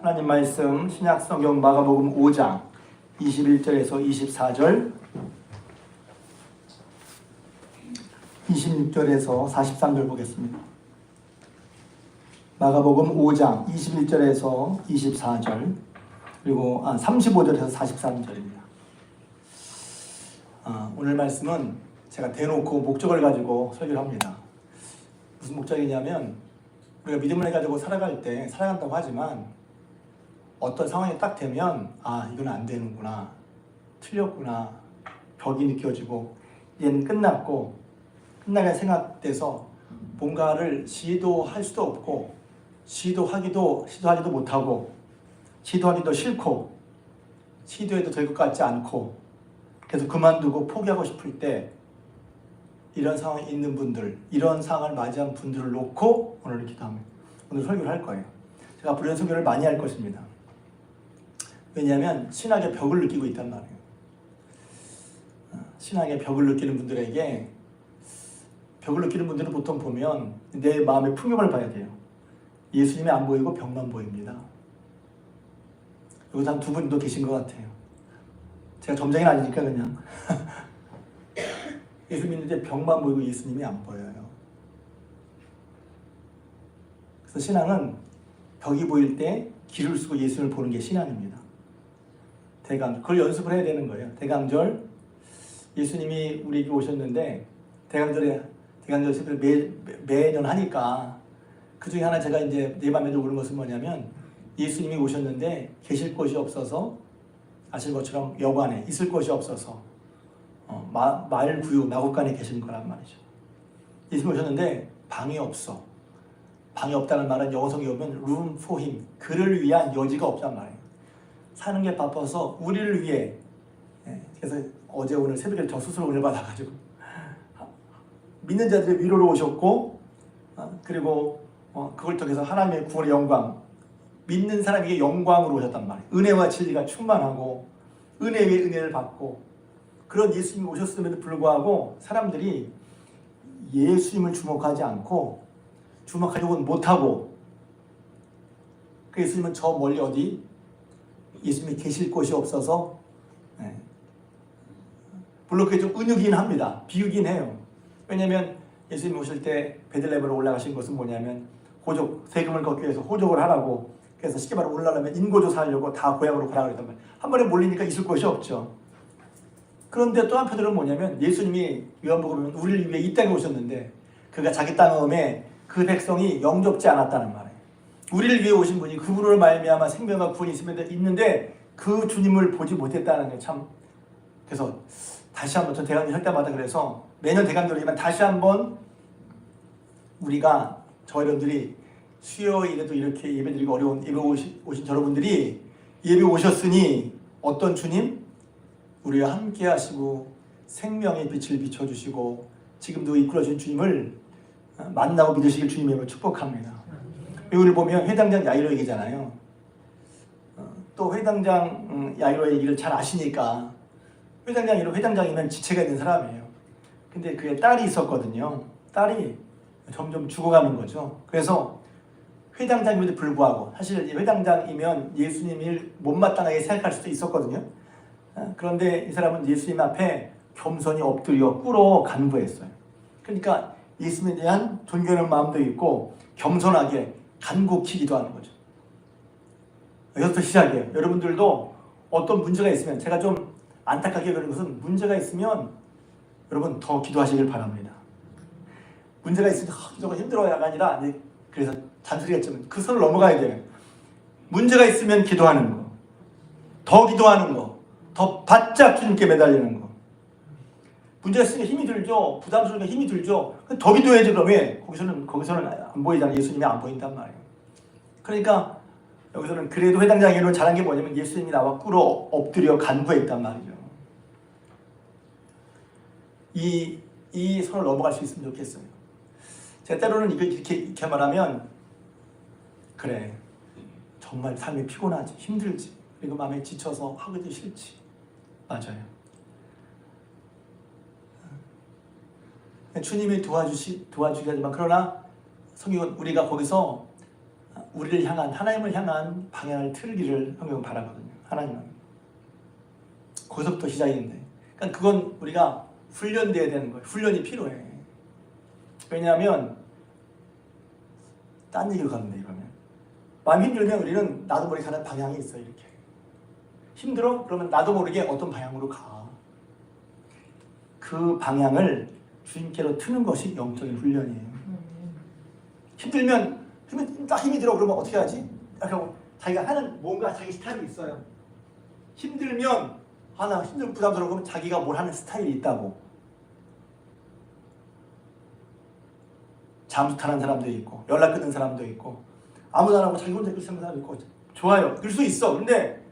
하나님 말씀 신약 성경 마가복음 5장 21절에서 24절, 26절에서 43절 보겠습니다. 마가복음 5장 21절에서 24절, 그리고 35절에서 43절입니다. 오늘 말씀은 제가 대놓고 목적을 가지고 설교를 합니다. 무슨 목적이냐면, 우리가 믿음을 가지고 살아간다고 하지만 어떤 상황이 딱 되면 이건 안 되는구나, 틀렸구나, 벽이 느껴지고 얘는 끝나게 생각돼서 뭔가를 시도할 수도 없고 시도하기도 못하고 시도하기도 싫고 시도해도 될 것 같지 않고 그래서 그만두고 포기하고 싶을 때, 이런 상황에 있는 분들, 이런 상황을 맞이한 분들을 놓고 오늘 기도합니다. 오늘 설교를 할 거예요. 제가 앞으로 이런 설교를 많이 할 것입니다. 왜냐하면 신학의 벽을 느끼고 있단 말이에요. 신학의 벽을 느끼는 분들에게, 벽을 느끼는 분들은 보통 보면 내 마음의 풍경을 봐야 돼요. 예수님이 안 보이고 벽만 보입니다. 여기서 한 두 분도 계신 것 같아요. 제가 점쟁이는 아니니까 그냥 예수 믿는데 벽만 보이고 예수님이 안 보여요. 그래서 신앙은 벽이 보일 때 길을 쓰고 예수님을 보는 게 신앙입니다. 그걸 연습을 해야 되는 거예요. 대강절, 예수님이 우리에게 오셨는데 대강절 세배를 매년 하니까 그 중에 하나 제가 이제 내 맘에 오는 것은 뭐냐면, 예수님이 오셨는데 계실 곳이 없어서, 아실 것처럼 여관에 있을 곳이 없어서 마을 구유 마곡간에 계신 거란 말이죠. 예수님이 오셨는데 방이 없어. 방이 없다는 말은 영어성에 오면 room for him, 그를 위한 여지가 없단 말이에요. 사는 게 바빠서 우리를 위해, 그래서 어제 오늘 새벽에 저 스스로 은혜 받아가지고 믿는 자들의 위로로 오셨고, 그리고 그걸 통해서 하나님의 구원의 영광, 믿는 사람에게 영광으로 오셨단 말이에요. 은혜와 진리가 충만하고 은혜 위에 은혜를 받고, 그런 예수님이 오셨음에도 불구하고 사람들이 예수님을 주목하지 않고, 주목하려고는 못하고, 그 예수님은 저 멀리 어디 예수님이 계실 곳이 없어서, 물론 그게 좀 은유긴 합니다. 비유긴 해요. 왜냐하면 예수님 오실 때 베들레헴으로 올라가신 것은 뭐냐면, 세금을 걷기 위해서 호적을 하라고, 그래서 쉽게 말하면 올라가면 인고조사하려고 다 고향으로 가라고 했단 말이에요. 한 번에 몰리니까 있을 곳이 없죠. 그런데 또 한편으로는 뭐냐면, 예수님이 요한복음에 우리를 위해 이 땅에 오셨는데 그가 자기 땅에 그 백성이 영접지 않았다는 말이에요. 우리를 위해 오신 분이 그분으로 말미암아 생명과 구원이 있는데 그 주님을 보지 못했다는 게 참. 그래서 다시 한번, 저 대강절 할 때마다 그래서 매년 대강절이지만 다시 한번 우리가, 여러분들이 수요일에도 이렇게 예배드리기 어려운 예배 오신 여러분들이 예배 오셨으니 어떤 주님? 우리와 함께 하시고 생명의 빛을 비춰주시고 지금도 이끌어주신 주님을 만나고 믿으시길 주님의 축복합니다. 오늘 보면 회당장 야이로 얘기잖아요. 또 회당장 야이로 얘기를 잘 아시니까, 회당장이면 지체가 있는 사람이에요. 근데 그의 딸이 있었거든요. 딸이 점점 죽어가는 거죠. 그래서 회당장임에도 불구하고, 사실 회당장이면 예수님을 못마땅하게 생각할 수도 있었거든요. 그런데 이 사람은 예수님 앞에 겸손히 엎드려 꿇어 간구했어요. 그러니까 예수님에 대한 존경하는 마음도 있고 겸손하게 간곡히 기도하는 거죠. 여기서부터 시작이에요. 여러분들도 어떤 문제가 있으면, 제가 좀 안타깝게 그런 것은, 문제가 있으면 여러분 더 기도하시길 바랍니다. 문제가 있으면 기도가 힘들어야가 아니라, 그래서 잔소리했지만 그 선을 넘어가야 돼요. 문제가 있으면 기도하는 거, 더 기도하는 거, 더 바짝 주님께 매달리는 거. 문제가 있으면 힘이 들죠. 부담스러우니까 힘이 들죠. 더 기도해야지. 그러면 거기서는 안 보이잖아요. 예수님이 안 보인단 말이에요. 그러니까 여기서는 그래도 회당장이론 잘한 게 뭐냐면, 예수님이 나와 꿇어 엎드려 간구했단 말이죠. 이 선을 넘어갈 수 있으면 좋겠어요. 제가 때로는 이렇게 말하면, 그래, 정말 삶이 피곤하지, 힘들지, 그리고 마음에 지쳐서 하기도 싫지. 맞아요. 주님이 도와주시겠지만, 그러나 성경은 우리가 거기서 우리를 향한, 하나님을 향한 방향을 틀기를 성경은 바라거든요. 하나님은. 거기서부터 시작인데. 그러니까 그건 우리가 훈련돼야 되는 거예요. 훈련이 필요해. 왜냐하면 딴 얘기로 가는데 이러면 마음이 힘들면 우리는 나도 모르게 가는 방향이 있어요. 이렇게 힘들어? 그러면 나도 모르게 어떤 방향으로 가. 그 방향을 주님께로 트는 것이 영적인 훈련이에요. 힘들면 딱 힘이 들어. 그러면 어떻게 하지? 하고 자기가 하는 뭔가 자기 스타일이 있어요. 힘들면 나 힘들고 부담스러워. 그러면 자기가 뭘 하는 스타일이 있다고. 잠수 타는 사람도 있고 연락 끊는 사람도 있고 아무도 안 하고 자기 혼자 있는 사람도 있고. 좋아요. 그럴 수 있어. 근데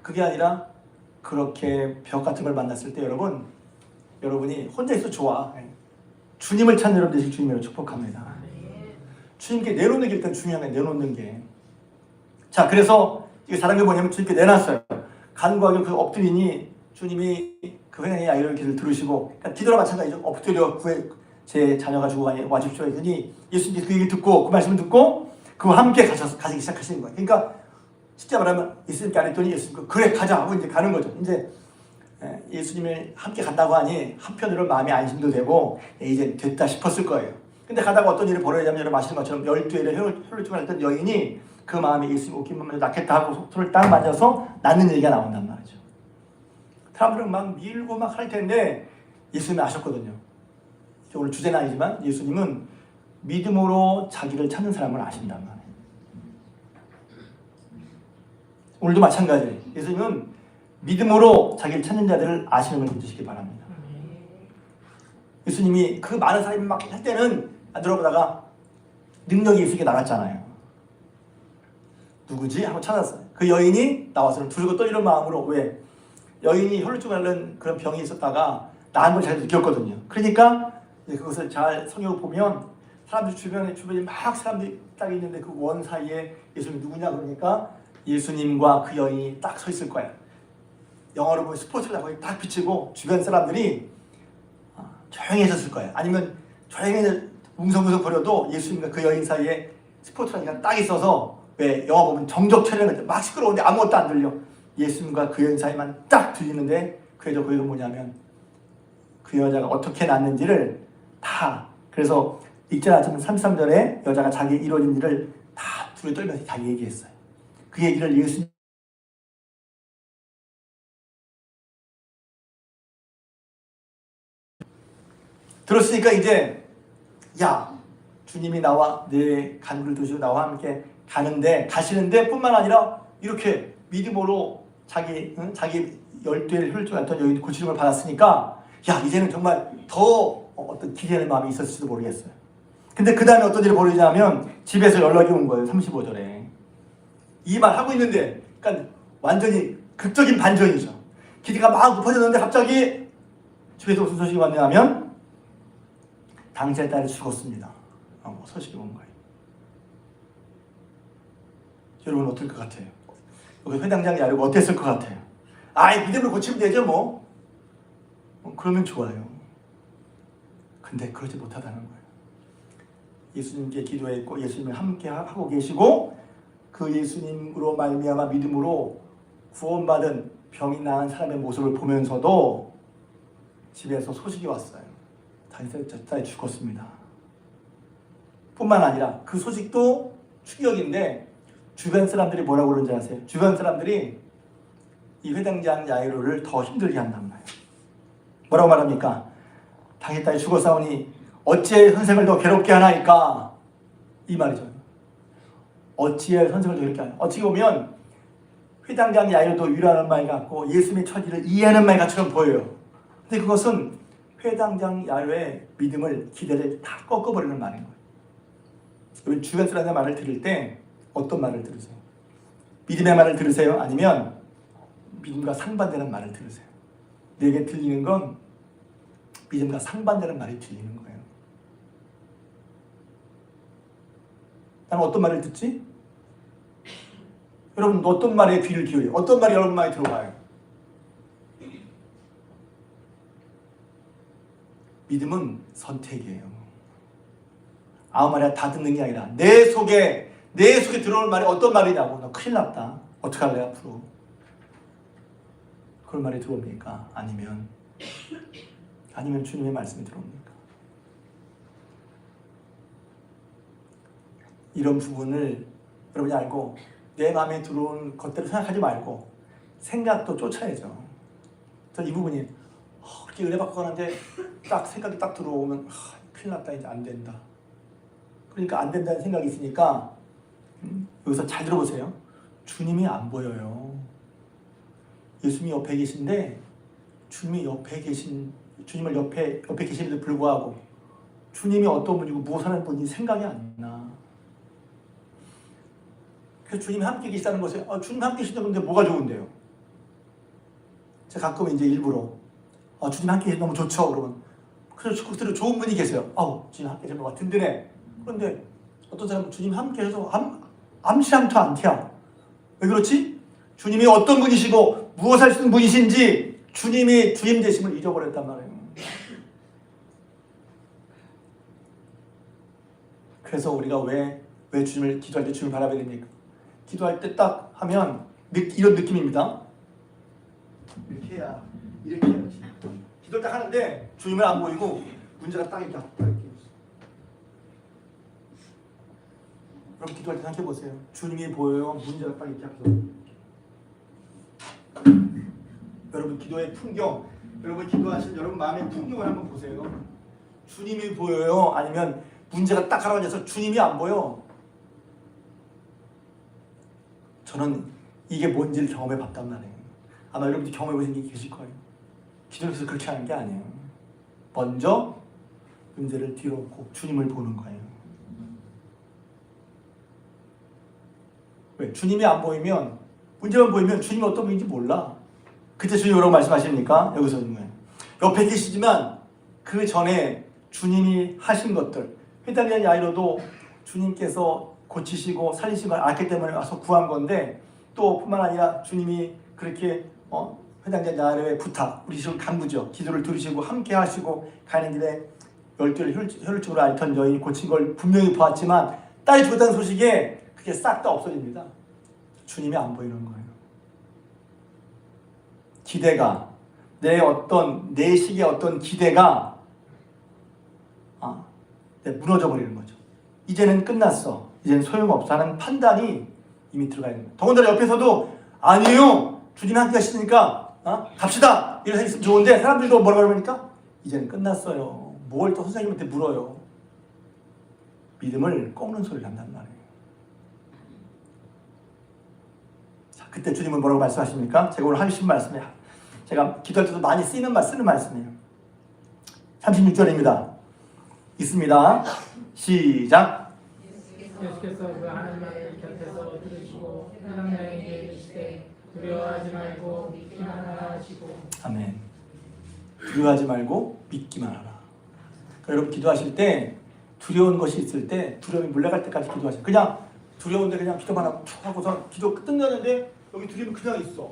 그게 아니라 그렇게 벽 같은 걸 만났을 때 여러분이 혼자 있어 좋아. 주님을 찾는 여러분 되실 주님으로 축복합니다. 주님께 내놓는 게 일단 중요한 거예요. 내놓는 게. 자, 그래서 이게 다른 게 뭐냐면 주님께 내놨어요. 간구하게 그 엎드리니 주님이 그 회당의 아이를 기도를 들으시고, 그러니까 기도랑 마찬가지죠. 엎드려 제 자녀가 죽어가니 와주십시오 했더니 예수님께서 그 얘기 듣고 그 말씀을 듣고 그와 함께 가시기 시작하시는 거예요. 그러니까 쉽게 말하면 예수님께 안 했더니 예수님께 그래 가자 하고 이제 가는 거죠. 이제 예수님을 함께 간다고 하니 한편으로 마음이 안심도 되고 이제 됐다 싶었을 거예요. 근데 가다가 어떤 일이 벌어지냐면 여러분 아시는 것처럼 12일에 혈루증을 했던 여인이 그 마음에 예수님 옷깃만 만져 낫겠다 하고 손을 딱 만져서 낫는 얘기가 나온단 말이죠. 사람들은 막 밀고 막 할 텐데 예수님이 아셨거든요. 오늘 주제는 아니지만 예수님은 믿음으로 자기를 찾는 사람을 아신단 말이에요. 오늘도 마찬가지예요. 예수님은 믿음으로 자기를 찾는 자들을 아시는 걸 믿으시기 바랍니다. 예수님이 그 많은 사람이 막 할 때는 안 들어보다가 능력이 있으니까 나갔잖아요. 누구지? 하고 찾았어요. 그 여인이 나와서 두르고 떨리는 마음으로, 왜? 여인이 혈루증 앓는 그런 병이 있었다가 나은 걸 잘 느꼈거든요. 그러니까 그것을 잘 성경을 보면 사람들 주변에 막 사람들이 딱 있는데 그 원 사이에 예수님이 누구냐 그러니까 예수님과 그 여인이 딱 서 있을 거예요. 영어로 보면 스포트가 거기 딱 비치고 주변 사람들이 조용해졌을 거예요. 아니면 조용히 웅성웅성 거려도 예수님과 그 여인 사이에 스포트라이트가 딱 있어서, 왜 영화 보면 정적 촬영할 때 막 시끄러운데 아무것도 안 들려. 예수님과 그 여인 사이만 딱 들리는데 그래도 거기가 뭐냐면 그 여자가 어떻게 낳는지를 다, 그래서 1절 33절에 여자가 자기 이루어진 일을 다 둘이 떨면서 다 얘기했어요. 그 얘기를 예수님 들었으니까 이제 야, 주님이 나와 내 간구를 들으시고 나와 함께 가시는데 뿐만 아니라 이렇게 믿음으로 자기 12일 혈루증 앓던 여인 고치림을 받았으니까 야, 이제는 정말 더 어떤 기대하는 마음이 있었을지도 모르겠어요. 근데 그 다음에 어떤 일이 벌어지냐면 집에서 연락이 온 거예요. 35절에 이 말 하고 있는데, 그러니까 완전히 극적인 반전이죠. 기대가 막 높아졌는데 갑자기 집에서 무슨 소식이 왔냐면 당신의 딸이 죽었습니다. 소식이 온 거예요. 여러분 어떨 것 같아요? 여기 회당장이 알고 어땠을 것 같아요? 믿음을 고치면 되죠 뭐. 그러면 좋아요. 근데 그러지 못하다는 거예요. 예수님께 기도했고 예수님을 함께 하고 계시고 그 예수님으로 말미암아 믿음으로 구원받은 병이 나은 사람의 모습을 보면서도 집에서 소식이 왔어요. 당신의 딸이 죽었습니다. 뿐만 아니라 그 소식도 충격인데 주변 사람들이 뭐라고 그러는지 아세요? 주변 사람들이 이 회당장 야이로를 더 힘들게 한단 말이에요. 뭐라고 말합니까? 당신 딸이 죽었사오니 어찌해 선생을 더 괴롭게 하나이까? 이 말이죠. 어찌해 선생을 더 괴롭게 하나? 어찌 보면 회당장 야이로도 위로하는 말 같고 예수님의 처지를 이해하는 말 같처럼 보여요. 근데 그것은 회당장 야이로의 믿음을, 기대를 다 꺾어버리는 말인 거예요. 여러분 주변 사람의 말을 들을 때 어떤 말을 들으세요? 믿음의 말을 들으세요? 아니면 믿음과 상반되는 말을 들으세요? 내게 들리는 건 믿음과 상반되는 말이 들리는 거예요. 나는 어떤 말을 듣지? 여러분 어떤 말에 귀를 기울여요? 어떤 말이 여러분 마음에 들어와요? 믿음은 선택이에요. 아무 말이나 다 듣는 게 아니라 내 속에 내 속에 들어오는 말이 어떤 말이냐고. 너 큰일 났다. 어떡할래 앞으로. 그런 말이 들어옵니까? 아니면 주님의 말씀이 들어옵니까? 이런 부분을 여러분이 알고 내 마음에 들어온 것들을 생각하지 말고 생각도 쫓아야죠. 전 이 부분이 그렇게 은혜 받고 가는데 딱 생각이 딱 들어오면 큰일 났다. 이제 안 된다. 그러니까 안 된다는 생각이 있으니까 여기서 잘 들어보세요. 주님이 안 보여요. 예수님이 옆에 계신데 주님이 주님을 옆에 계심에도 불구하고 주님이 어떤 분이고 무엇 하는 분인지 생각이 안 나. 그래서 주님이 함께 계시다는 것에 주님 함께 계신다는 건데 뭐가 좋은데요? 제가 가끔 이제 일부러 주님 함께 계시면 너무 좋죠. 그러면 그래서 좋은 분이 계세요. 주님 함께 계시면 너무 든든해. 그런데 어떤 사람은 주님 함께 해서 암시랑도 안 튀어. 왜 그렇지? 주님이 어떤 분이시고 무엇 하시는 분이신지 주님이 주님 되심을 잊어버렸단 말이에요. 그래서 우리가 왜 주님을 기도할 때 주님을 바라봐야 됩니까? 기도할 때 딱 하면 이런 느낌입니다. 이렇게 해야지. 기도를 딱 하는데 주님을 안 보이고 문제가 딱 이렇게 여러분 기도할 때 생각해 보세요. 주님이 보여요. 문제가 딱 이렇게 앞서. 여러분 기도의 풍경, 여러분 기도하신 여러분 마음의 풍경을 한번 보세요. 주님이 보여요? 아니면 문제가 딱 가라앉아서 주님이 안 보여? 저는 이게 뭔지를 경험해 봤단 말이에요. 아마 여러분들 경험해 보신 게 계실 거예요. 기도해서 그렇게 하는 게 아니에요. 먼저 문제를 뒤로 놓고 주님을 보는 거예요. 왜? 주님이 안 보이면, 문제만 보이면 주님이 어떤 분인지 몰라. 그때 주님이 뭐라고 말씀하십니까? 여기서 옆에 계시지만 그 전에 주님이 하신 것들, 회당장 야이로도 주님께서 고치시고 살리시고 알기 때문에 와서 구한 건데, 또 뿐만 아니라 주님이 그렇게 회당장 야이로의 부탁, 우리 지금 간구죠. 기도를 들으시고 함께 하시고 가는 길에 열두를 혈루증으로 앓던 여인이 고친 걸 분명히 보았지만 딸이 죽었다는 소식에 그게 싹 다 없어집니다. 주님이 안 보이는 거예요. 기대가, 내 식의 어떤 기대가 무너져 버리는 거죠. 이제는 끝났어. 이제는 소용없어 하는 판단이 이미 들어가 있는 거예요. 더군다나 옆에서도 아니에요. 주님 함께 하시니까 갑시다. 이렇게 했으면 좋은데 사람들도 뭐라고 그러니까 이제는 끝났어요. 뭘 또 선생님한테 물어요. 믿음을 꺾는 소리를 한단 말이에요. 자, 그때 주님은 뭐라고 말씀하십니까? 제가 오늘 하신 말씀이에요. 제가 기도할 때도 많이 쓰는 말씀이에요. 36절입니다. 있습니다. 시작. 예수께서 그 하는 말을 곁에서 들으시고 회당장에게 이르시되 두려워하지 말고 믿기만 하라 하시고. 아멘. 두려워하지 말고 믿기만 하라. 그러니까 여러분 기도하실 때 두려운 것이 있을 때 두려움이 물러갈 때까지 기도하세요. 그냥 두려운데 그냥 기도만 하고서 기도 끝나는데 여기 두려움이 그냥 있어.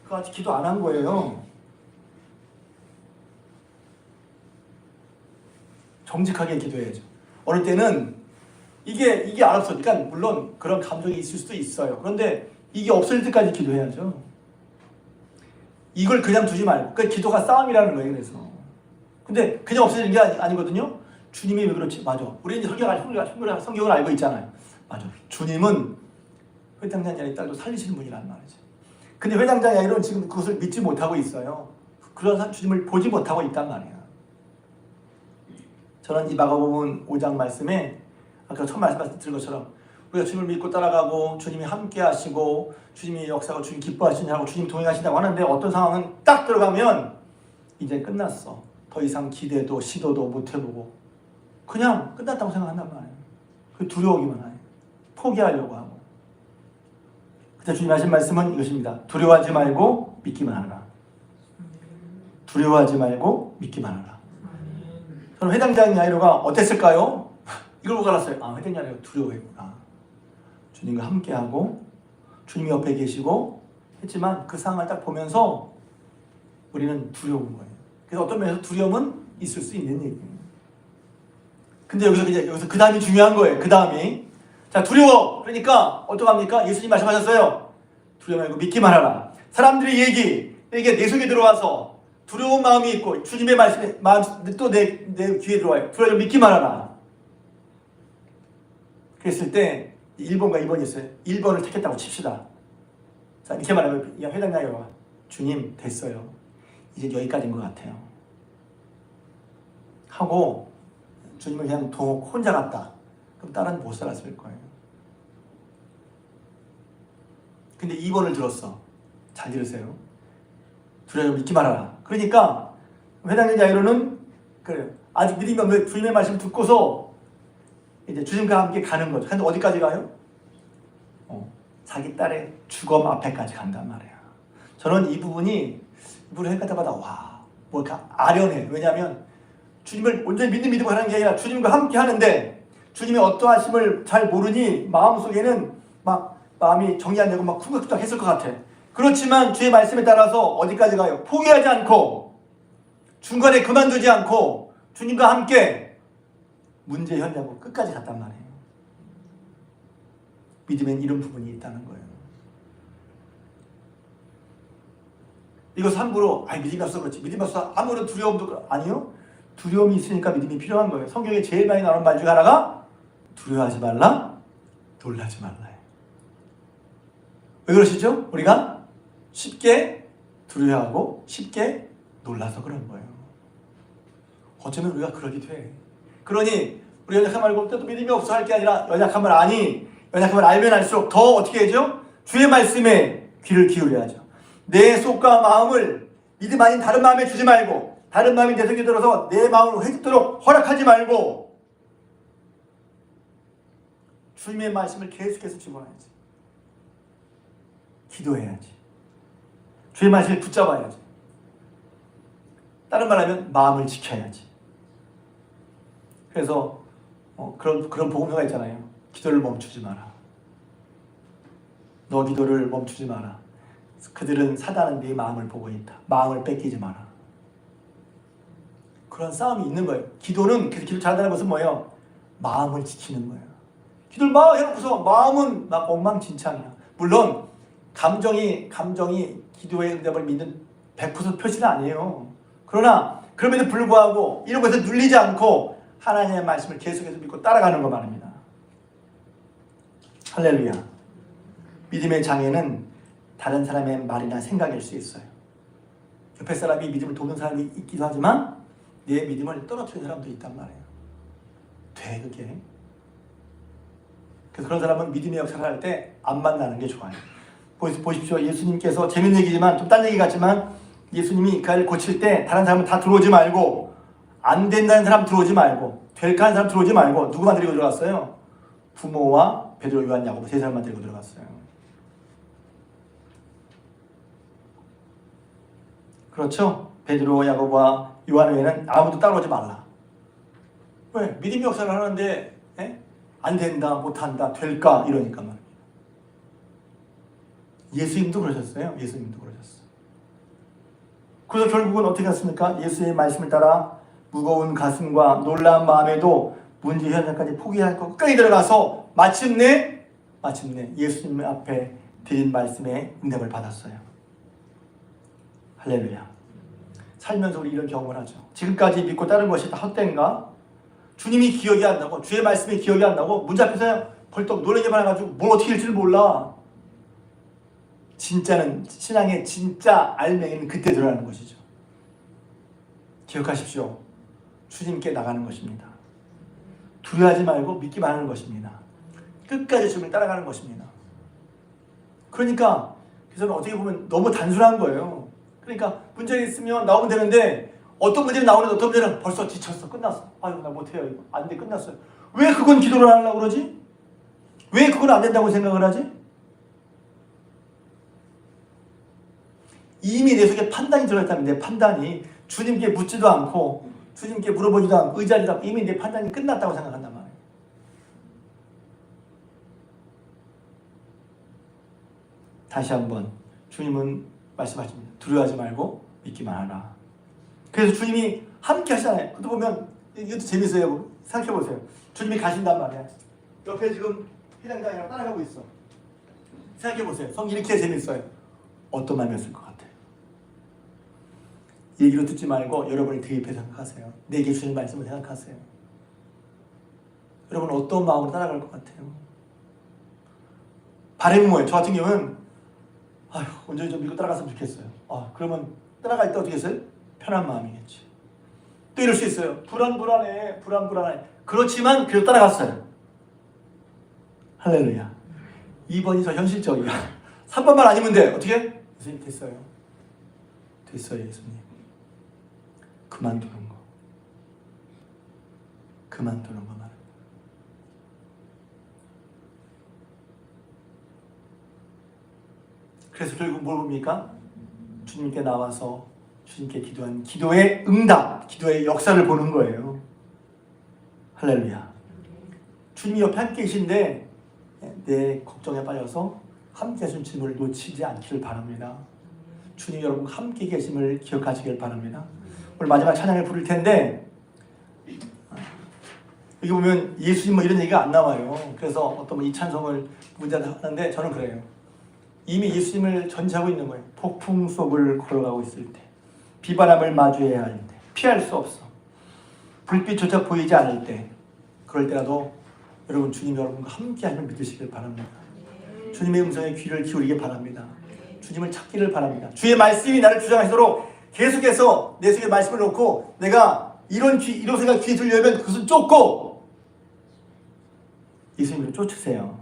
그거 아직 기도 안 한 거예요. 정직하게 기도해야죠. 어느 때는 이게 안 없으니까 물론 그런 감정이 있을 수도 있어요. 그런데 이게 없을 때까지 기도해야죠. 이걸 그냥 두지 말고. 그러니까 기도가 싸움이라는 거예요. 그래서. 근데 그냥 없어지는 게 아니거든요. 주님이 왜 그렇지? 맞아. 우리는 성경을 알고 있잖아요. 맞아. 주님은 회당장 야이로의 딸도 살리시는 분이란 말이죠. 근데 회당장 야이로는 지금 그것을 믿지 못하고 있어요. 그런 주님을 보지 못하고 있단 말이에요. 저는 이 마가복음 5장 말씀에 아까 처음 말씀드린 것처럼 우리가 주님을 믿고 따라가고 주님이 함께 하시고 주님이 역사하고 주님 기뻐하시냐고 주님 동행하신다고 하는데 어떤 상황은 딱 들어가면 이제 끝났어. 더 이상 기대도 시도도 못 해보고 그냥 끝났다고 생각한단 말이에요. 그 두려우기만 해요. 포기하려고 하고. 그때 주님 하신 말씀은 이것입니다. 두려워하지 말고 믿기만 하라. 두려워하지 말고 믿기만 하라. 저는 회당장 야이로가 어땠을까요? 이걸 보고 알았어요. 회당장 야이로가 두려워했구나. 주님과 함께하고 주님이 옆에 계시고 했지만 그 상황을 딱 보면서 우리는 두려운 거예요. 그래서 어떤 면에서 두려움은 있을 수 있는 얘기예요. 근데 여기서 그 다음이 중요한 거예요. 그 다음이 자, 두려워. 그러니까 어떡합니까? 예수님 말씀하셨어요. 두려워 말고 믿기만 하라. 사람들의 얘기, 이게 내 속에 들어와서 두려운 마음이 있고 주님의 말씀에 또 내 귀에 들어와요. 두려워 믿기만 하라. 그랬을 때 1번과 2번이 있어요. 1번을 택했다고 칩시다. 자, 이렇게 말하면 회당장이 와. 주님 됐어요. 이제 여기까지인 것 같아요. 하고 주님을 그냥 혼자 갔다. 그럼 딸은 못 살았을 거예요. 근데 2번을 들었어. 잘 들으세요. 두려워 믿기 말아라. 그러니까 회당의 자유로는 그래요. 아직 믿음이 없는 주님의 말씀 듣고서 이제 주님과 함께 가는 거죠. 근데 어디까지 가요? 자기 딸의 주검 앞에까지 간단 말이야. 저는 이 부분을 할 때마다 와, 뭐 이렇게 아련해. 왜냐하면 주님을 온전히 믿고 하는 게 아니라 주님과 함께 하는데 주님의 어떠하심을 잘 모르니 마음속에는 막 마음이 정리 안 되고 막 쿵쿵쿵 했을 것 같아. 그렇지만 주의 말씀에 따라서 어디까지 가요? 포기하지 않고 중간에 그만두지 않고 주님과 함께 문제 현장으로 끝까지 갔단 말이에요. 믿음엔 이런 부분이 있다는 거예요. 이것을 함부로 믿음이 없어 그렇지. 믿음이 없어 아무런 두려움도 아니요. 두려움이 있으니까 믿음이 필요한 거예요. 성경에 제일 많이 나오는 말 중에 하나가 두려워하지 말라, 놀라지 말라. 왜 그러시죠? 우리가 쉽게 두려워하고 쉽게 놀라서 그런 거예요. 어쩌면 우리가 그러기도 해. 그러니 우리 연약함 알고 또 믿음이 없어 할 게 아니라 연약함을 아니, 연약함을 알면 알수록 더 어떻게 해야죠? 주의 말씀에 귀를 기울여야죠. 내 속과 마음을 믿음 아닌 다른 마음에 주지 말고 다른 마음이 내 속에 들어서 내 마음을 회집도록 허락하지 말고 주님의 말씀을 계속해서 집어넣어야지. 기도해야지. 주의 말씀을 붙잡아야지. 다른 말하면 마음을 지켜야지. 그래서 그런 복음서가 있잖아요. 기도를 멈추지 마라. 너 기도를 멈추지 마라. 그들은 사단은 네 마음을 보고 있다. 마음을 뺏기지 마라. 그런 싸움이 있는 거예요. 기도는 그래서 기도 잘한다는 것은 뭐예요? 마음을 지키는 거예요. 기도를 막 해놓고서 마음은 막 엉망진창이야. 물론 감정이 기도의 응답을 믿는 100% 표시는 아니에요. 그러나 그럼에도 불구하고 이런 것에 눌리지 않고 하나님의 말씀을 계속해서 믿고 따라가는 것 말입니다. 할렐루야. 믿음의 장애는 다른 사람의 말이나 생각일 수 있어요. 옆에 사람이 믿음을 돕는 사람이 있기도 하지만 내 믿음을 떨어뜨리는 사람도 있단 말이에요. 돼 그게. 그래서 그런 사람은 믿음의 역사를 할 때 안 만나는 게 좋아요. 보십시오. 예수님께서 재밌는 얘기지만 좀 딴 얘기 같지만 예수님이 그를 고칠 때 다른 사람은 다 들어오지 말고 안 된다는 사람 들어오지 말고 될까 하는 사람 들어오지 말고 누구만 데리고 들어갔어요? 부모와 베드로, 요한, 야고보 세 사람만 데리고 들어갔어요. 그렇죠? 베드로, 야고보와 요한 외에는 아무도 따라오지 말라. 왜? 믿음의 역사를 하는데 안 된다, 못한다, 될까 이러니까 말입니다. 예수님도 그러셨어요. 예수님도 그러셨어요. 그래서 결국은 어떻게 했습니까? 예수의 말씀을 따라 무거운 가슴과 놀라운 마음에도 문제 현장까지 포기할 것 끝까지 들어가서 마침내 예수님 앞에 드린 말씀에 응답을 받았어요. 할렐루야. 살면서 우리 이런 경험을 하죠. 지금까지 믿고 따른 것이 다 헛된가? 주님이 기억이 안 나고 주의 말씀이 기억이 안 나고 문제 앞에서 벌떡 놀라기만 해가지고 뭘 어떻게 할지를 몰라. 진짜는 신앙의 진짜 알맹이는 그때 들어가는 것이죠. 기억하십시오. 주님께 나가는 것입니다. 두려워하지 말고 믿기만 하는 것입니다. 끝까지 주님을 따라가는 것입니다. 그러니까 그래서 어떻게 보면 너무 단순한 거예요. 그러니까 문제가 있으면 나오면 되는데 어떤 문제는 나오는데 어떤 문제는 벌써 지쳤어. 끝났어. 아유 나 못해요. 이거 안 돼. 끝났어요. 왜 그건 기도를 안 하려고 그러지? 왜 그건 안 된다고 생각을 하지? 이미 내 속에 판단이 들어있다면 내 판단이 주님께 묻지도 않고 주님께 물어보지도 않고 의지하지도 않고 이미 내 판단이 끝났다고 생각한단 말이에요. 다시 한번 주님은 말씀하십니다. 두려워하지 말고 믿기만 하라. 그래서 주님이 함께 하시잖아요. 그것도 보면 이것도 재밌어요. 생각해보세요. 주님이 가신단 말이야. 옆에 지금 해당장이랑 따라가고 있어. 생각해 보세요. 성경 이렇게 재밌어요. 어떤 마음이었을 것 같아요? 얘기로 듣지 말고 여러분이 대입해 생각하세요. 내게 주신 말씀을 생각하세요. 여러분 어떤 마음으로 따라갈 것 같아요? 바람이 뭐예요? 저 같은 경우는 아휴 온전히 좀 믿고 따라갔으면 좋겠어요. 그러면 따라갈 때 어떻게 했어요? 편한 마음이겠지. 또 이럴 수 있어요. 불안해. 그렇지만 그래도 따라갔어요. 할렐루야. 2번이 더 현실적이야. 3번만 아니면 돼. 어떻게? 예수님 됐어요. 예수님. 그만두는 거 말입니다. 그래서 결국 뭘 봅니까? 주님께 나와서 주님께 기도한 기도의 응답, 기도의 역사를 보는 거예요. 할렐루야. 주님이 옆에 함께 계신데 내 걱정에 빠져서 함께 하신 주님을 놓치지 않기를 바랍니다. 주님 여러분 함께 계심을 기억하시길 바랍니다. 오늘 마지막 찬양을 부를 텐데 여기 보면 예수님 뭐 이런 얘기가 안 나와요. 그래서 어떤 이 찬송을 문제다 하는데 저는 그래요. 이미 예수님을 전제하고 있는 거예요. 폭풍 속을 걸어가고 있을 때, 비바람을 마주해야 할 때, 피할 수 없어. 불빛조차 보이지 않을 때, 그럴 때라도 여러분 주님 여러분과 함께 하심을 믿으시길 바랍니다. 주님의 음성에 귀를 기울이길 바랍니다. 주님을 찾기를 바랍니다. 주의 말씀이 나를 주장하시도록 계속해서 내 속에 말씀을 놓고 내가 이런 생각 귀에 들려면 그것은 쫓고 예수님을 쫓으세요.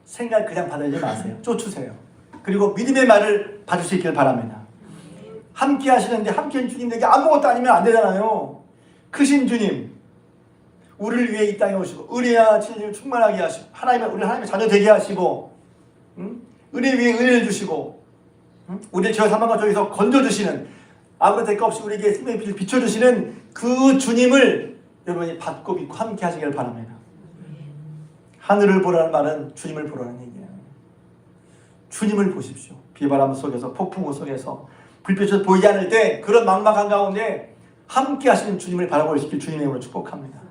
생각 그냥 받아들이지 마세요. 쫓으세요. 그리고 믿음의 말을 받을 수 있기를 바랍니다. 함께 하시는데 함께한 주님에게 아무것도 아니면 안 되잖아요. 크신 주님, 우리를 위해 이 땅에 오시고 은혜와 진리를 충만하게 하시고 우리 하나님의 자녀 되게 하시고 은혜 위에 은혜를 주시고 우리의 죄와 사망과 저기서 건져주시는 아무런 대가 없이 우리에게 생명의 빛을 비춰주시는 그 주님을 여러분이 받고 믿고 함께 하시길 바랍니다. 하늘을 보라는 말은 주님을 보라는 얘기예요. 주님을 보십시오. 비바람 속에서 폭풍우 속에서 불빛이 보이지 않을 때 그런 막막한 가운데 함께 하시는 주님을 바라보시길 주님의 이름으로 축복합니다.